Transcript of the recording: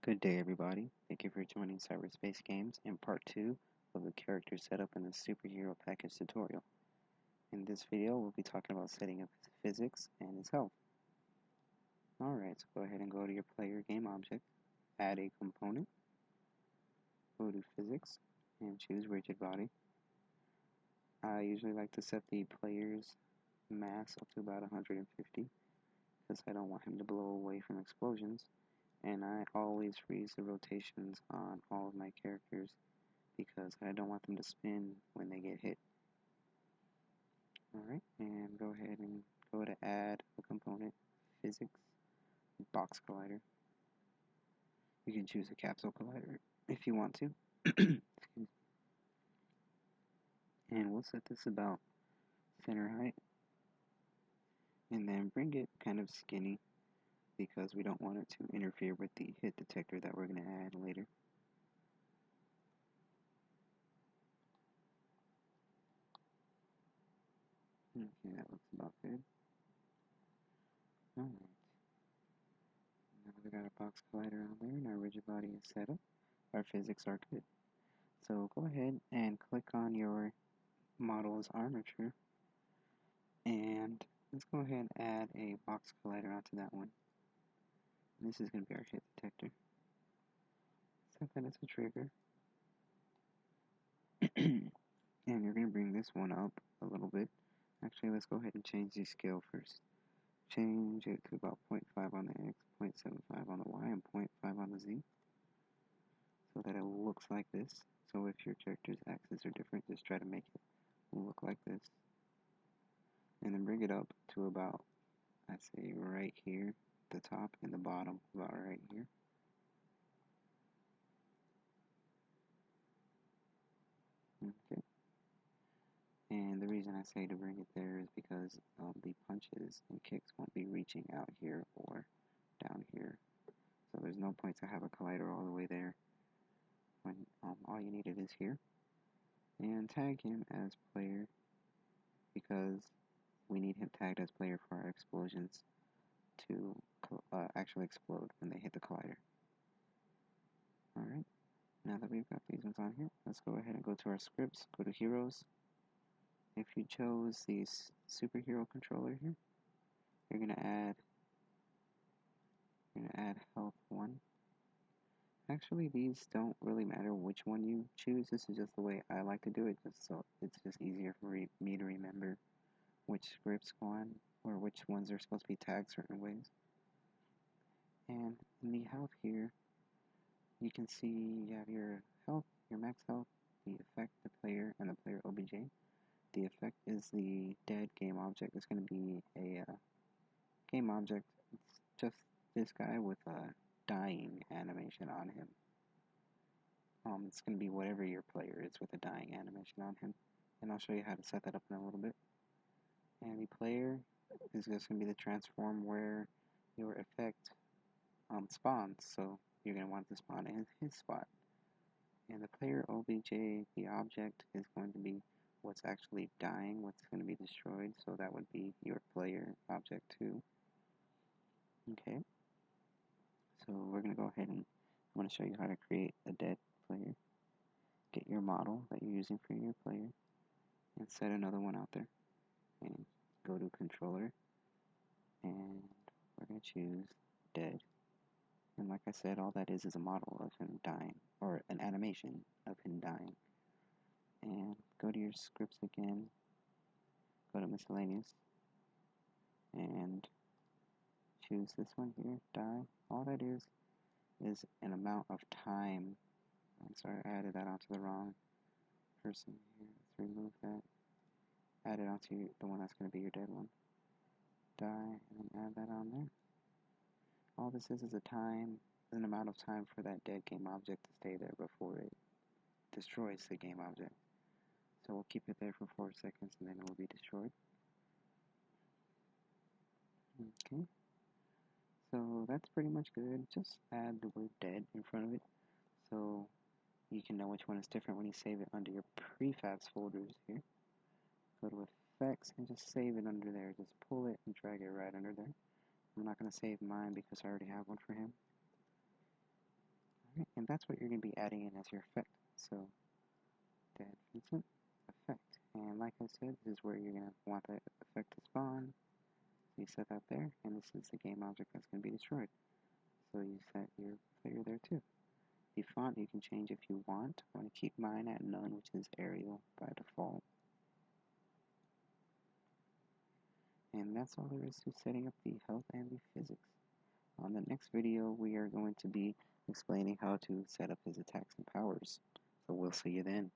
Good day, everybody. Thank you for joining Cyberspace Games in part 2 of the character setup in the superhero package tutorial. In this video, we'll be talking about setting up his physics and his health. Alright, so go ahead and go to your player game object, add a component, go to physics, and choose rigid body. I usually like to set the player's mass up to about 150 because I don't want him to blow away from explosions. And I always freeze the rotations on all of my characters because I don't want them to spin when they get hit. Alright, and go ahead and go to add a component, physics, box collider. You can choose a capsule collider if you want to. And we'll set this about center height. And then bring it kind of skinny because we don't want it to interfere with the hit detector that we're going to add later. Okay, that looks about good. Alright. Now we got our box collider on there and our rigid body is set up. Our physics are good. So go ahead and click on your model's armature and let's go ahead and add a box collider onto that one. This is going to be our hit detector. Set that as a trigger. And you're going to bring this one up a little bit. Actually, let's go ahead and change the scale first. Change it to about 0.5 on the X, 0.75 on the Y, and 0.5 on the Z. So that it looks like this. So if your character's axes are different, just try to make it look like this. And then bring it up to about, I'd say right here, the top, and the bottom about right here. Okay. And the reason I say to bring it there is because the punches and kicks won't be reaching out here or down here. So there's no point to have a collider all the way there when all you need it is here. And tag him as player because we need him tagged as player for our explosions to actually explode when they hit the collider. Alright, now that we've got these ones on here, let's go ahead and go to our scripts, go to heroes. If you chose the superhero controller here, you're gonna add health 1. Actually, these don't really matter which one you choose. This is just the way I like to do it, just so it's just easier for me to remember which scripts go on or which ones are supposed to be tagged certain ways. And in the health here, you can see you have your health, your max health, the effect, the player, and the player OBJ. The effect is the dead game object. It's going to be a game object. It's just this guy with a dying animation on him. It's going to be whatever your player is with a dying animation on him. And I'll show you how to set that up in a little bit. And the player is just going to be the transform where your effect spawns. So you're going to want to spawn in his spot. And the player OBJ, the object, is going to be what's actually dying, what's going to be destroyed. So that would be your player object 2. Okay. So we're going to go ahead and I'm going to show you how to create a dead player. Get your model that you're using for your player and set another one out there. And go to controller and we're going to choose dead. And like I said, all that is a model of him dying, or an animation of him dying. And go to your scripts again, go to miscellaneous, and choose this one here, die. All that is an amount of time. I'm sorry, I added that onto the wrong person here. Let's remove that. Add it onto the one that's going to be your dead one. Die, and then add that on there. All this is an amount of time for that dead game object to stay there before it destroys the game object. So we'll keep it there for 4 seconds and then it will be destroyed. Okay. So that's pretty much good. Just add the word dead in front of it so you can know which one is different when you save it under your prefabs folders here. Go to effects and just save it under there. Just pull it and drag it right under there. I'm not going to save mine because I already have one for him. that's what you're going to be adding in as your effect. So dead Vincent effect. And like I said, this is where you're going to want that effect to spawn. So you set that there, and this is the game object that's going to be destroyed. So you set your player there too. The font you can change if you want. I'm going to keep mine at none, which is Arial by default. And that's all there is to setting up the health and the physics. On the next video, we are going to be explaining how to set up his attacks and powers. So we'll see you then.